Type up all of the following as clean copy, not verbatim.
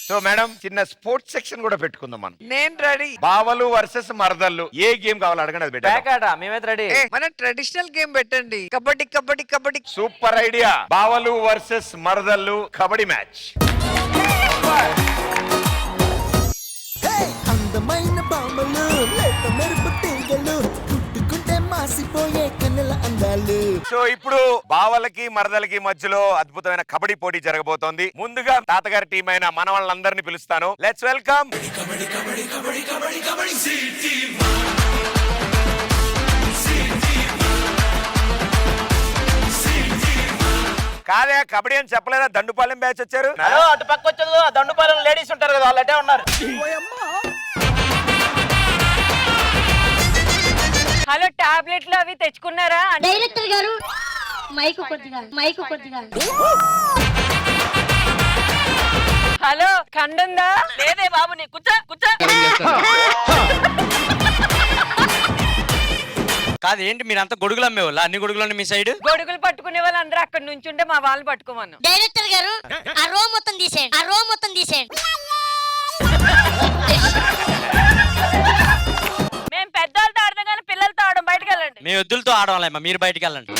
So madam చిన్న sports section కూడా పెట్టుకుందాం మనం. నేను రెడీ. బావలు వర్సెస్ మరదళ్ళు. ఏ గేమ్ కావాలో అడగండి, అది పెట్టాం. మేమైతే రెడీ. మన ట్రెడిషనల్ గేమ్ పెట్టండి. కబడ్డీ కబడ్డీ కబడ్డీ. Super idea. బావలు వర్సెస్ మరదళ్ళు కబడ్డీ మ్యాచ్. అందమైన బామలు లేత మెరుపు తీగలు పుట్టుకుంటే మాసిపోయే కన్నెల అందాలు. సో ఇప్పుడు బావలకి మరదలకి మధ్యలో అద్భుతమైన కబడ్డీ పోటీ జరగబోతోంది. ముందుగా తాతగారి టీం అయిన మన వాళ్ళందరినీ పిలుస్తాను. Let's welcome. కాదే కబడ్డీ అని చెప్పలేదా? దండుపాలెం బ్యాచ్ వచ్చారు. అటు పక్క వచ్చేది దండుపాలెం లేడీస్ ఉంటారు కదా, వాళ్ళు అటే ఉన్నారు. హలో, టాబ్లెట్లు అవి తెచ్చుకున్నారా? డైరెక్టర్ గారు మైకు కొద్దిగా హలో, కండుందా? లేదే బాబు, నీ కూర్చో. కాదు ఏంటి మీరంతా గొడుగులు అమ్మేవాళ్ళు? అన్ని గొడుగులు మీ సైడ్ గొడుగులు పట్టుకునే వాళ్ళు అందరూ అక్కడ నుంచి ఉంటే మా వాళ్ళు పట్టుకోమను. డైరెక్టర్ గారు ఆ రో మొత్తం తీసేయండి. మేము పెద్దవాళ్ళతో ఆడదాం కానీ పిల్లలతో ఆడడం. బయటకు వెళ్ళండి. మీ వద్దులతో ఆడవాలేమ్మా, మీరు బయటికి వెళ్ళండి.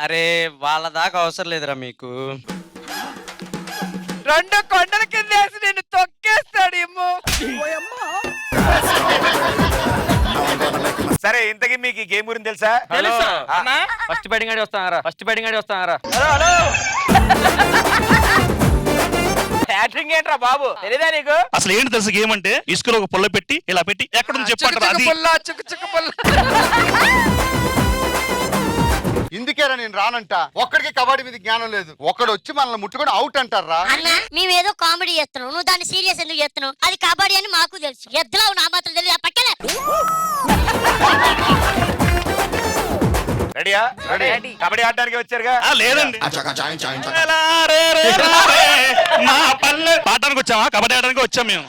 అరే వాళ్ళ దాకా అవసరం లేదురా మీకు. రెండు కొండల కింద వేసి నేను తొక్కేస్తాడు ఏమో. సరే ఇంతకీ మీకు ఈ గేమ్ గురించి తెలుసా? ఫస్ట్ బ్యాటింగ్ ఆడి వస్తానారా. బ్యాటింగ్ ఏంట్రా బాబు, తెలీదా నీకు? అసలు ఏంటి తెలుసు గేమ్ అంటే? ఇసుకలో ఒక పుల్ల పెట్టి ఇలా పెట్టి ఎక్కడ చెప్పంటారు అది. ఇందుకేరా నేను రానంట. ఒక్కడికి కబడ్డీ మీద జ్ఞానం లేదు. ఒక్కడు వచ్చి మనల్ని ముట్టుకొని అవుట్ అంటారా? అన్న మేమేదో కామెడీ చేస్తున్నాం, నువ్వు దాన్ని సీరియస్ ఎందుకు చేస్తున్నావు? అది కబడ్డీ అని మాకు తెలుసు. ఎద్దులో నా మాత్రం తెలియదు. పక్కలే రెడీయా? రెడీ. కబడ్డీ ఆడడానికి వచ్చారుగా? లేదండి, మా పల్లె పాడడానికి వచ్చామా? కబడ్డీ ఆడడానికి వచ్చాం మేము.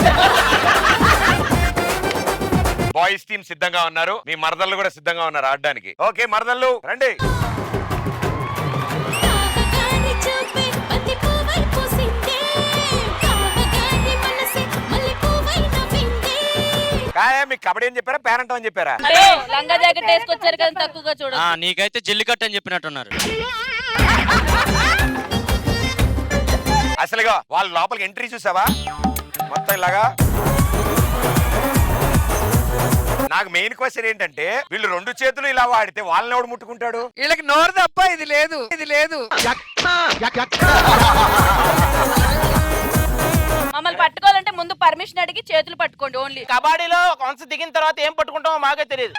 బాయ్స్ టీం సిద్ధంగా ఉన్నారు, మీ మరదళ్ళు కూడా సిద్ధంగా ఉన్నారు ఆడడానికి. ఓకే మరదళ్ళు రండి. కాయ మీకు కబడ్డీ అని చెప్పారా, పేరంటం అని చెప్పారా? లంగా జాకెట్ వేసుకొచ్చారు కదా, తక్కువగా చూడ. నీకైతే జల్లికట్టు అని చెప్పినట్టున్నారు. అసలుగా వాళ్ళ లోపలికి ఎంట్రీ చూసావా? మొత్తం ఇలాగా. నాకు మెయిన్ క్వశ్చన్ ఏంటంటే, వీళ్ళు రెండు చేతులు ఇలా వాడితే వాళ్ళని ఎవడు ముట్టుకుంటాడు? వీళ్ళకి నోరు తప్ప ఇది లేదు. మమ్మల్ని పట్టుకోవాలంటే ముందు పర్మిషన్ అడిగి చేతులు పట్టుకోండి. ఓన్లీ కబడ్డీలో కొంచెం దిగిన తర్వాత ఏం పట్టుకుంటామో మాకే తెలియదు.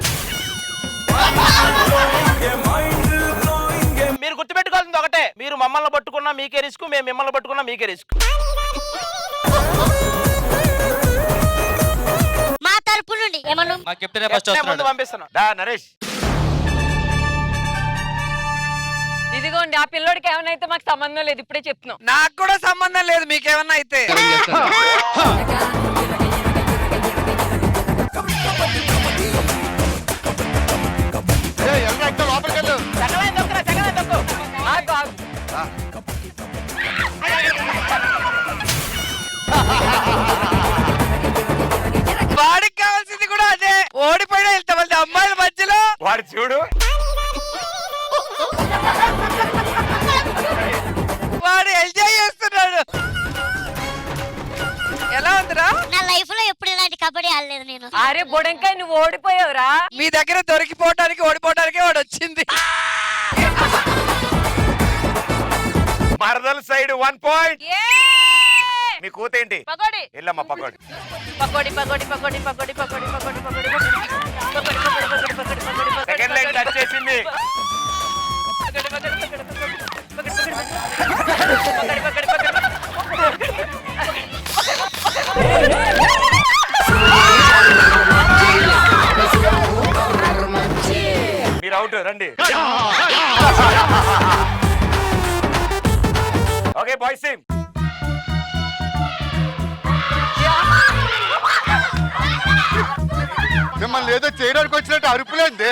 మీరు గుర్తుపెట్టుకోవాల్సింది ఒకటే, మీరు మమ్మల్ని పట్టుకున్నా మీకే రిస్క్, మేము మిమ్మల్ని పట్టుకున్నా మీకే రిస్క్. మా తరపు నుండి ఏమన్నా మాకు చెప్తేనే ఫస్ట్ వస్తున్నాడు. పంపిస్తున్నాం. దా నరేష్. ఇదిగోండి, ఆ పిల్లోడికి ఏమైనా అయితే మాకు సంబంధం లేదు, ఇప్పుడే చెప్తున్నాం. నాకు కూడా సంబంధం లేదు, మీకేమన్నా అయితే. లోపలికి వెళ్ళు. ఆగు, ఆగు. వాడికి కావాల్సింది కూడా అదే. ఓడిపోయినా ఇంతమంది అమ్మాయిల మధ్యలో వాడు చూడు, వాడు ఎంజాయ్ చేస్తున్నాడు. ఎలా ఉందిరా? నా లైఫ్ లో ఎప్పుడు ఇలాంటి కబడ్డీ ఆడలేదు నేను. అరే బొడంకాయ, నువ్వు ఓడిపోయావురా. మీ దగ్గర దొరికిపోవటానికి ఓడిపోవటానికి వాడు వచ్చింది. మరదల సైడ్ 1 పాయింట్. మీ కూతేంటి? Pakodi. Yellamma pakodi. Second line touch చేసింది. మీరు అవుట్ రండి. Okay boys team. మిమ్మల్ని ఏదో చేయడానికి వచ్చినట్టు అరుపులేంది.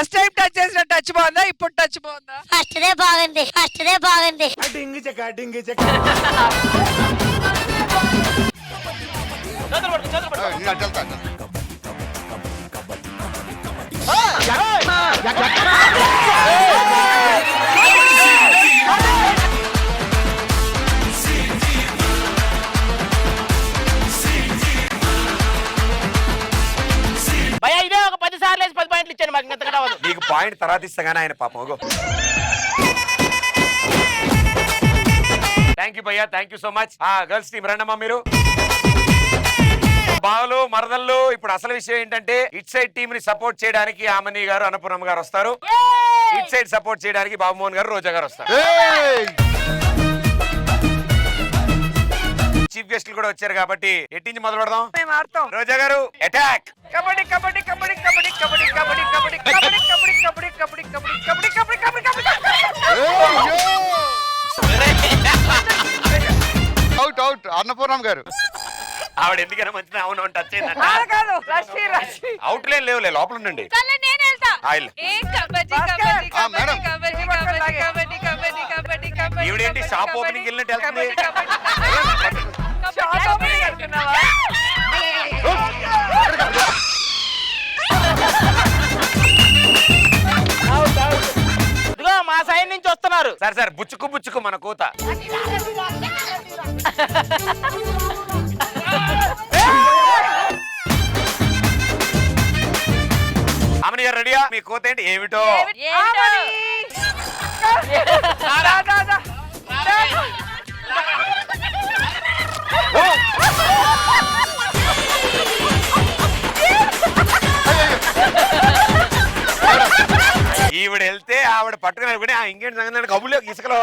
ఫస్ట్ టైం టచ్ చేసిన టచ్ బాగుందా ఇప్పుడు టచ్ బాగుందా ఫస్ట్ డే బాగుంది నేను అటు వెళ్తాను. భయ ఇదే ఒక 10 సార్లు వేసి 10 పాయింట్లు ఇచ్చాను మాకు ఇంత కావద్దు. నీకు పాయింట్ తర్వాత ఇస్తాగానే ఆయన పాపం థ్యాంక్ యూ భయ్యా, thank you so much. Girls team రండమ్మా మీరు. బావలు మరదళ్ళు, ఇప్పుడు అసలు విషయం ఏంటంటే ఇట్ సైడ్ టీమ్ ని సపోర్ట్ చేయడానికి ఆమని గారు అన్నపూర్ణమ్మ గారు వస్తారు, ఇట్ సైడ్ సపోర్ట్ చేయడానికి బాబుమోహన్ గారు రోజా గారు వస్తారు. ఏయ్! చీఫ్ గెస్ట్లు కూడా వచ్చారు కాబట్టి ఎట్టించి మొదలు పెడదాం. మేము ఆడతాం. Roja garu attack. Kabaddi kabaddi kabaddi kabaddi kabaddi kabaddi kabaddi kabaddi kabaddi kabaddi kabaddi kabaddi kabaddi kabaddi out out Annapurnam garu. ఆవిడ ఎందుకైనా మంచిది అవును టచ్ అయిందంట. కాదు రష్మి రష్మి అవుట్లేం లేవులే, లోపల ఉండండి. సర్లే నేను వెళ్తా. ఆయిల్. ఏ కబడ్డీ భాస్కర్. కబడ్డీ ఆ, మేడం. కబడ్డీ కబడ్డీ కబడ్డీ కబడ్డీ కబడ్డీ కబడ్డీ ఈవిడేంటి షాప్ ఓపెనింగ్ వెళ్ళినట్టు వెళ్తుంది. షార్ట్ ఓపెనింగ్ అనుకున్నావా ఇదిగో మా సైడ్ నుంచి వస్తున్నారు. సరే సరే బుచ్చుకు బుచ్చుకు మన కూత. అమని గారు రెడీయా? మీ కూత ఏంటి ఏమిటో? ఈవిడ వెళ్తే ఆవిడ పట్టుకుని ఇంకేంటి సంగతి కబుర్లో ఇసుకలో